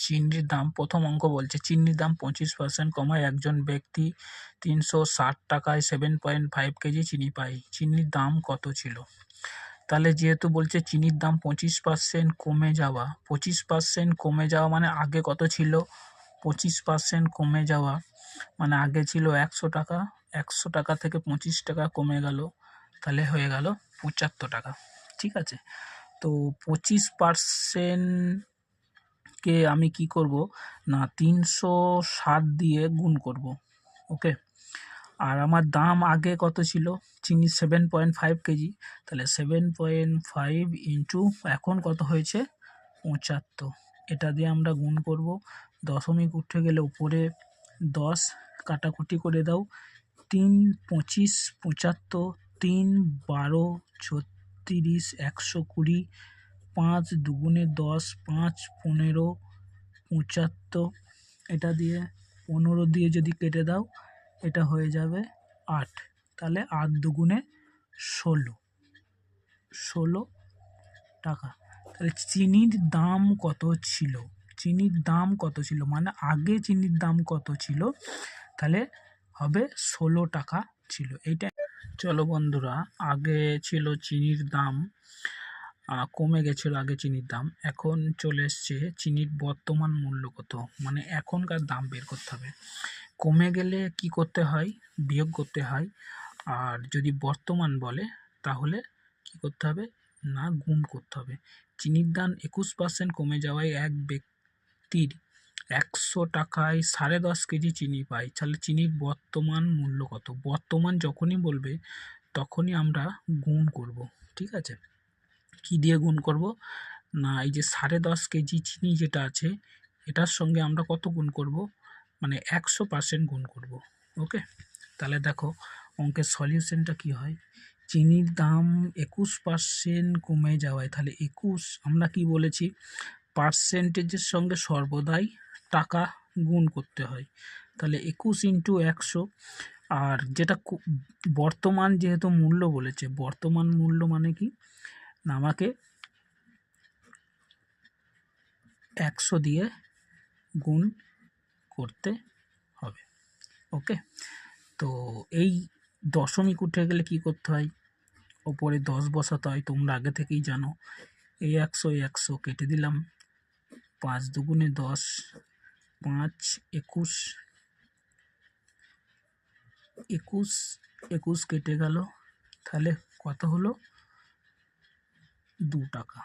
চিনির দাম, প্রথম অঙ্ক বলছে চিনির দাম 25% কমায় একজন ব্যক্তি 360 টাকায় 7.5 কেজি চিনি পায়। চিনির দাম কত ছিল? তাহলে যেহেতু বলছে চিনির দাম 25% কমে যাওয়া, 25% কমে যাওয়া মানে আগে কত ছিল? 25% কমে যাওয়া মানে আগে ছিল 100 টাকা, 100 টাকা থেকে 25 টাকা কমে গেল, তাহলে হয়ে গেল 75 টাকা। ঠিক আছে, তো 25% কে আমি কি করব না 360 দিয়ে গুণ করব। ওকে, আর আমার দাম আগে কত ছিল? চিনি 7.5 কেজি, তাহলে 7.5 ইন্টু এখন কত হয়েছে? 75। এটা দিয়ে আমরা গুণ করব। দশমিক উঠে গেলে উপরে 10 কাটাকুটি করে দাও। 3 25 75, 3 12 36, 120, 5 দুগুণে 10, 5 15, 75। এটা দিয়ে 15 দিয়ে যদি কেটে দাও এটা হয়ে যাবে 8। তাহলে 8 দুগুণে 16 টাকা। তাহলে চিনির দাম কত ছিল? চিনির দাম কত ছিল মানে আগে চিনির দাম কত ছিল? তাহলে হবে 16 টাকা ছিল। এইটা চলো বন্ধুরা, আগে ছিল চিনির দাম কমে গেছিল আগে চিনির দাম, এখন চলে এসছে চিনির বর্তমান মূল্য কত, মানে এখনকার দাম বের করতে হবে। কমে গেলে কি করতে হয়? বিয়োগ করতে হয়। আর যদি বর্তমান বলে তাহলে কি করতে হবে? না গুণ করতে হবে। চিনির দাম 21% কমে যাওয়ায় এক ব্যক্তির 100 টাকায় 10.5 কেজি চিনি পাই। তাহলে চিনির বর্তমান মূল্য কত? বর্তমান যখনই বলবে তখনই আমরা গুণ করব। ঠিক আছে, কি দিয়ে গুণ করব? না এই যে 10.5 কেজি চিনি যেটা আছে এটার সঙ্গে আমরা কত গুণ করব? মানে 100% গুণ করব। ওকে, তাহলে দেখো অঙ্কের সলিউশনটা কি হয়। চিনির দাম 21% কমে যাওয়ায়, তাহলে 21 আমরা কি বলেছি? পার্সেন্টেজের সঙ্গে সর্বদাই টাকা গুণ করতে হয়। তাহলে 21 ইন্টু 100। আর যেটা বর্তমান যেহেতু মূল্য বলেছে, বর্তমান মূল্য মানে কি না আমাকে 100 দিয়ে গুণ করতে হবে। ওকে, তো এই দশমিক উঠে গেলে কি করতে হয়? ওপরে 10 বসাতে হয়, তোমরা আগে থেকেই জানো। এই 100 কেটে দিলাম, 5 দুগুণে 10, 5 21, 21 কেটে গেল, তাহলে কত হলো? 2 টাকা।